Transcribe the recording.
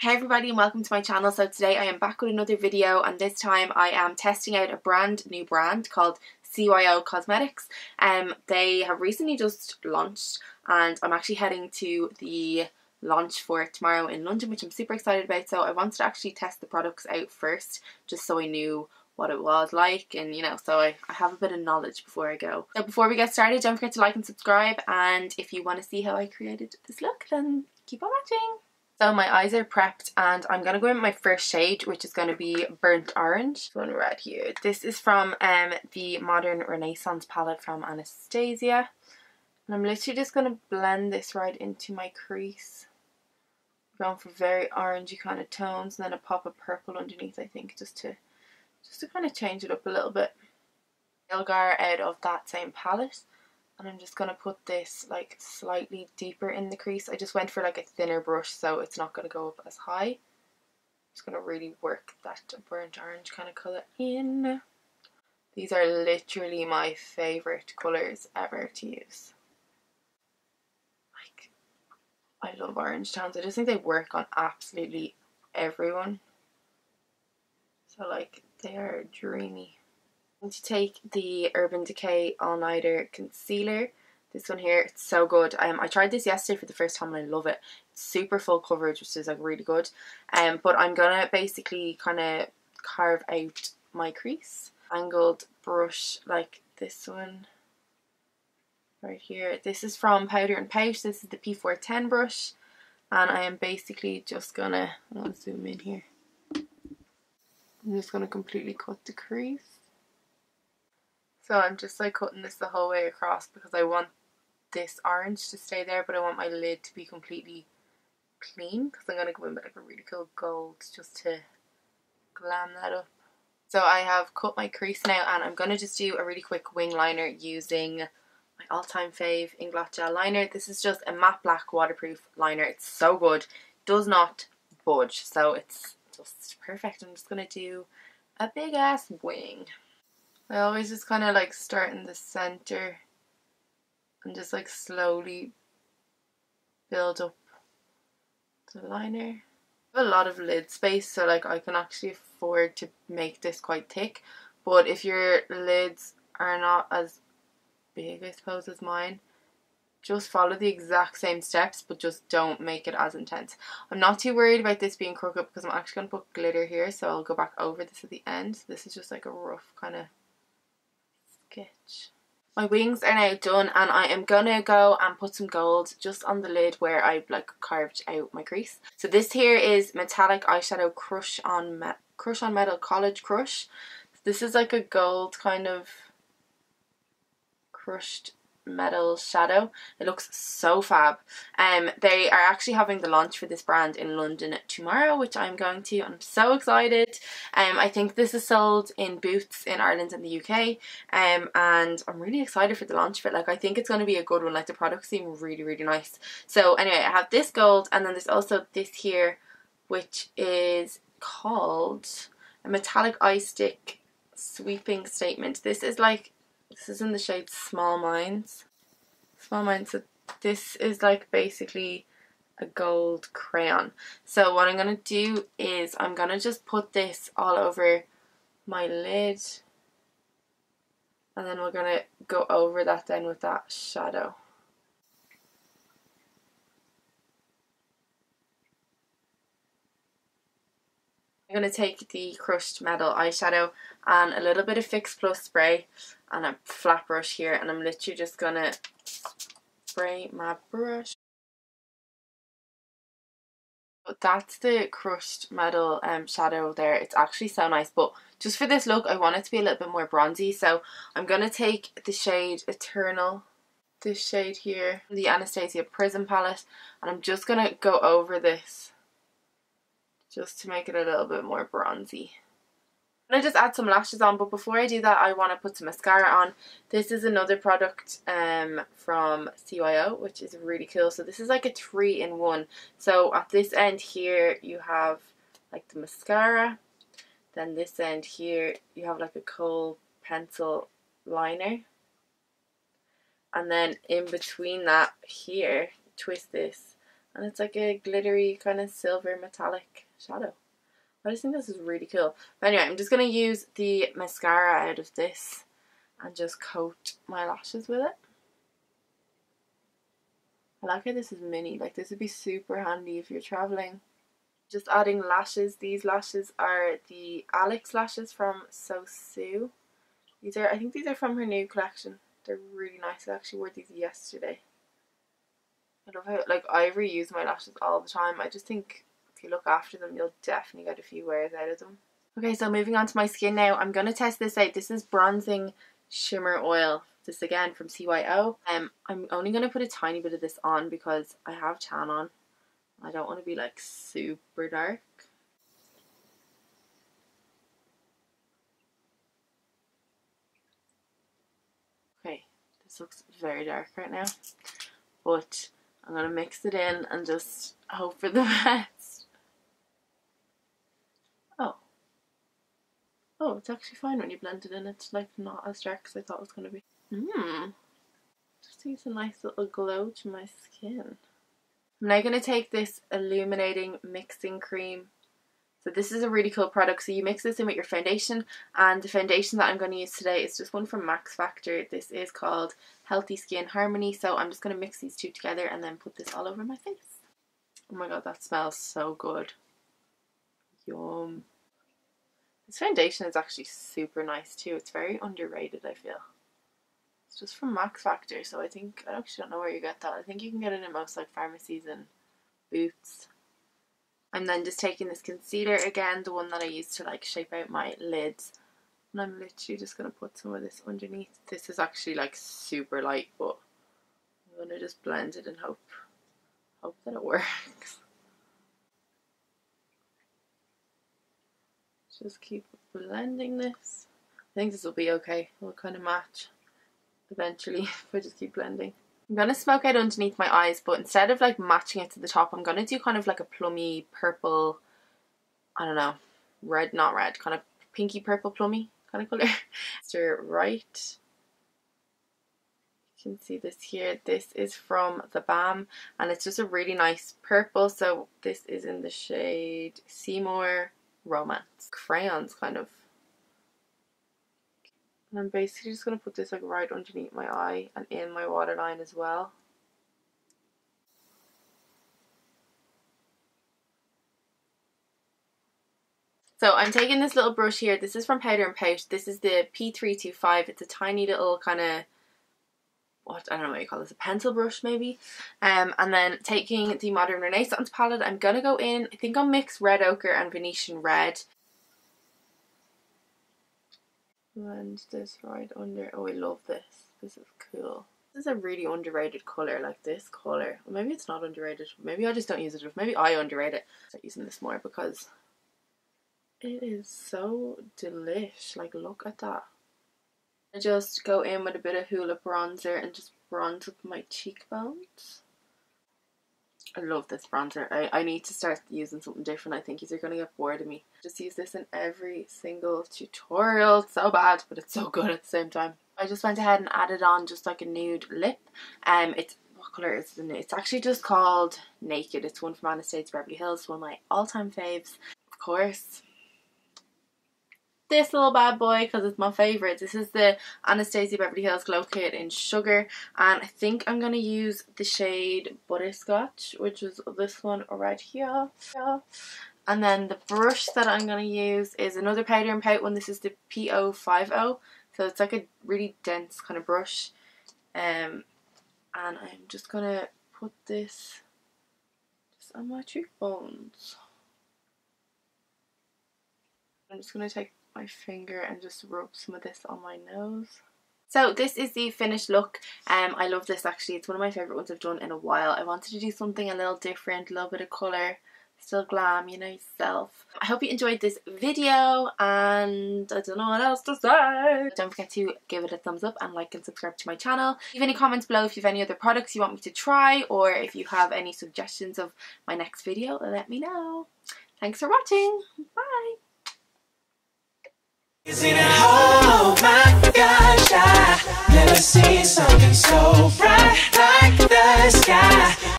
Hey everybody and welcome to my channel. So today I am back with another video, and this time I am testing out a brand new brand called C.Y.O Cosmetics. They have recently just launched and I'm actually heading to the launch for it tomorrow in London, which I'm super excited about. So I wanted to actually test the products out first just so I knew what it was like, and so I have a bit of knowledge before I go. So before we get started, don't forget to like and subscribe, and if you want to see how I created this look, then keep on watching. So my eyes are prepped and I'm going to go in with my first shade, which is going to be Burnt Orange. One right here. This is from the Modern Renaissance palette from Anastasia. And I'm literally just going to blend this right into my crease. Going for very orangey kind of tones, and then a pop of purple underneath, I think, just to kind of change it up a little bit. Elgar out of that same palette. And I'm just going to put this like slightly deeper in the crease. I just went for like a thinner brush so it's not going to go up as high. Just going to really work that burnt orange kind of colour in. These are literally my favourite colours ever to use. Like, I love orange tones. I just think they work on absolutely everyone. So like, they are dreamy. I'm going to take the Urban Decay All Nighter Concealer. This one here, it's so good. I tried this yesterday for the first time and I love it. It's super full coverage, which is like really good. But I'm gonna basically kind of carve out my crease. Angled brush like this one right here. This is from Powder and Pout. This is the P410 brush, and I am basically just gonna, I'll zoom in here. I'm just gonna completely cut the crease. So I'm just like cutting this the whole way across because I want this orange to stay there, but I want my lid to be completely clean because I'm going to go in with like a really cool gold just to glam that up. So I have cut my crease now, and I'm going to just do a really quick wing liner using my all-time fave Inglot Gel Liner. This is just a matte black waterproof liner. It's so good. It does not budge, so it's just perfect. I'm just going to do a big ass wing. I always just kind of like start in the center and just like slowly build up the liner. I have a lot of lid space, so like I can actually afford to make this quite thick, but if your lids are not as big, I suppose, as mine, just follow the exact same steps but just don't make it as intense. I'm not too worried about this being crooked because I'm actually going to put glitter here, so I'll go back over this at the end. This is just like a rough kind of sketch. My wings are now done, and I am gonna go and put some gold just on the lid where I've like carved out my crease. So this here is Metallic Eyeshadow Crush on Metal College Crush. This is like a gold kind of crushed metal shadow. It looks so fab. They are actually having the launch for this brand in London tomorrow, which I'm going to, and I'm so excited. I think this is sold in Boots in Ireland and the UK, and I'm really excited for the launch of it. Like, I think it's going to be a good one. Like, the products seem really, really nice. So anyway, I have this gold, and then there's also this here, which is called a Metallic Eye Stick Sweeping Statement. This is in the shade Small Minds. Small Minds. So this is like basically a gold crayon. So what I'm going to do is I'm going to just put this all over my lid. And then we're going to go over that then with that shadow. I'm going to take the crushed metal eyeshadow and a little bit of Fix Plus spray and a flat brush here, and I'm literally just going to spray my brush. But that's the crushed metal shadow there. It's actually so nice, but just for this look I want it to be a little bit more bronzy, so I'm going to take the shade Eternal, this shade here, the Anastasia Prism palette, and I'm just going to go over this just to make it a little bit more bronzy. And I just add some lashes on, but before I do that I want to put some mascara on. This is another product from C.Y.O, which is really cool. So this is like a 3-in-1. So at this end here you have like the mascara, then this end here you have like a kohl pencil liner, and then in between that here, twist this And it's like a glittery kind of silver metallic shadow. I just think this is really cool. But anyway, I'm just going to use the mascara out of this and just coat my lashes with it. I like how this is mini. Like, this would be super handy if you're traveling. Just adding lashes. These lashes are the Alex lashes from C.Y.O. I think these are from her new collection. They're really nice. I actually wore these yesterday. I love how, like, I reuse my lashes all the time. I just think if you look after them, you'll definitely get a few wears out of them. Okay, so moving on to my skin now. I'm going to test this out. This is Bronzing Shimmer Oil. This again from C.Y.O. I'm only going to put a tiny bit of this on because I have tan on. I don't want to be like super dark. Okay, this looks very dark right now. But I'm going to mix it in and just hope for the best. Oh, it's actually fine when you blend it in. It's like not as dark as I thought it was going to be. Just gives a nice little glow to my skin. I'm now going to take this illuminating mixing cream. So this is a really cool product. So you mix this in with your foundation, and the foundation that I'm going to use today is just one from Max Factor. This is called Healthy Skin Harmony. So I'm just going to mix these two together and then put this all over my face. Oh my god, that smells so good. Yum. This foundation is actually super nice too. It's very underrated, I feel. It's just from Max Factor, so I actually don't know where you get that. I think you can get it in most like pharmacies and Boots. I'm then just taking this concealer again, the one that I used to like shape out my lids. And I'm literally just going to put some of this underneath. This is actually like super light, but I'm going to just blend it and hope that it works. Just keep blending this. I think this will be okay. It'll kind of match eventually if I just keep blending. I'm going to smoke out underneath my eyes, but instead of like matching it to the top, I'm going to do kind of like a plummy purple, I don't know, red, not red, kind of pinky purple plummy kind of colour. So right, you can see this here. This is from the Balm and it's just a really nice purple. So this is in the shade Seymour Romance. Crayons kind of. And I'm basically just going to put this like right underneath my eye and in my waterline as well. So I'm taking this little brush here. This is from Powder and Pout. This is the P325. It's a tiny little kind of, I don't know what you call this, a pencil brush maybe. And then taking the Modern Renaissance palette, I'm going to go in, I think I'll mix Red Ochre and Venetian Red. Blend this right under. Oh, I love this. This is cool. This is a really underrated colour, like this colour. Well, maybe it's not underrated. Maybe I just don't use it enough. Maybe I underrate it. Start using this more because it is so delish. Like, look at that. I just go in with a bit of Hoola bronzer and just bronze up my cheekbones. I love this bronzer. I need to start using something different. I think you're going to get bored of me. Just use this in every single tutorial. It's so bad, but it's so good at the same time. I just went ahead and added on just like a nude lip. It's, what colour is it? It's actually just called Naked. It's one from Anastasia Beverly Hills. One of my all-time faves. Of course, this little bad boy, because it's my favourite. This is the Anastasia Beverly Hills Glow Kit in Sugar, and I think I'm going to use the shade Butterscotch, which is this one right here. And then the brush that I'm going to use is another Powder and Pout one. This is the P050, so it's like a really dense kind of brush. And I'm just going to put this just on my cheekbones. I'm just going to take my finger and just rub some of this on my nose. So this is the finished look. I love this actually. It's one of my favourite ones I've done in a while. I wanted to do something a little different, a little bit of colour, still glam, you know yourself. I hope you enjoyed this video and I don't know what else to say. Don't forget to give it a thumbs up and like and subscribe to my channel. Leave any comments below if you have any other products you want me to try, or if you have any suggestions of my next video, let me know. Thanks for watching. Bye. Isn't it, oh my gosh, I never seen something so bright like the sky.